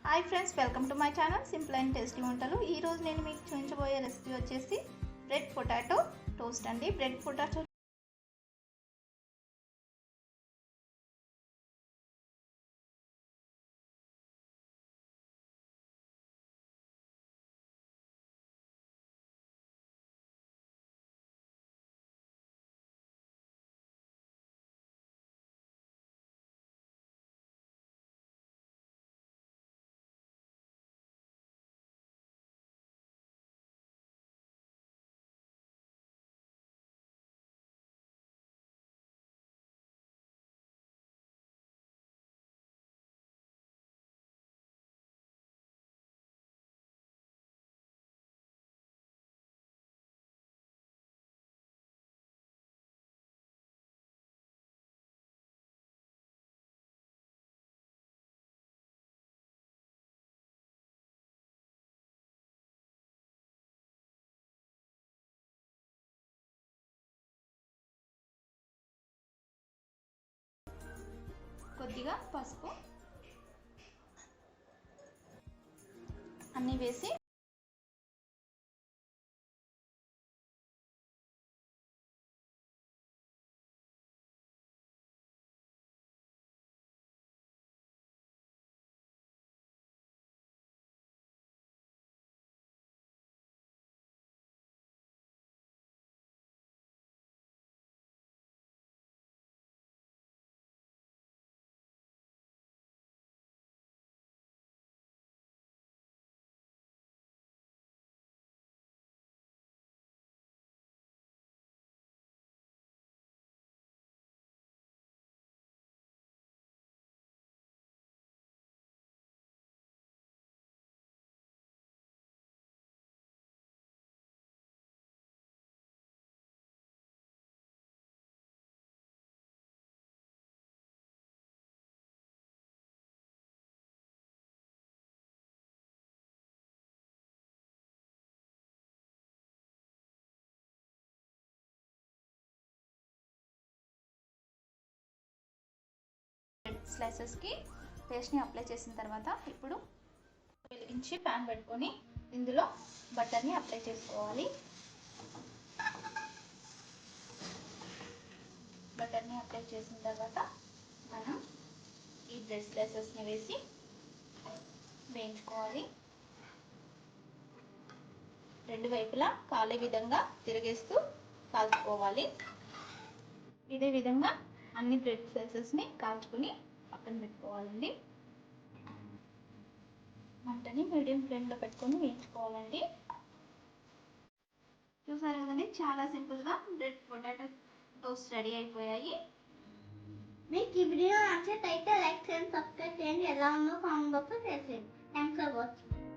Hi friends, welcome to my channel simple and tasty వంటలు. ఈరోజు నేను మీకు చూపించబోయే రెసిపీ వచ్చేసి బ్రెడ్ పొటాటో టోస్ట్ అండి. బ్రెడ్ పొటాటో కొద్దిగా పసుపు అన్నీ వేసి స్లైసెస్కి పేస్ట్ని అప్లై చేసిన తర్వాత ఇప్పుడు వెలిగించి ప్యాన్ పెట్టుకొని ఇందులో బటర్ని అప్లై చేసుకోవాలి. బటర్ని అప్లై చేసిన తర్వాత మనం ఈ బ్రెడ్ స్లైసెస్ని వేసి వేయించుకోవాలి. రెండు వైపులా కాలే విధంగా తిరిగేస్తూ కాల్చుకోవాలి. ఇదే విధంగా అన్ని బ్రెడ్ స్లైసెస్ని కాల్చుకుని పక్కన పెట్టుకోవాలండి. మంటని మీడియం ఫ్లేమ్లో పెట్టుకొని వేయించుకోవాలండి. చూసారు కదండి, చాలా సింపుల్గా బ్రెడ్ పొటాటో టోస్ట్ రెడీ అయిపోయాయి. మీకు ఈ వీడియో నచ్చినట్లయితే లైక్ చేయండి, సబ్స్క్రైబ్ చేయండి, ఎలా ఉందో కామెంట్ బాక్స్లో షేర్ చేయండి. Thanks for watching.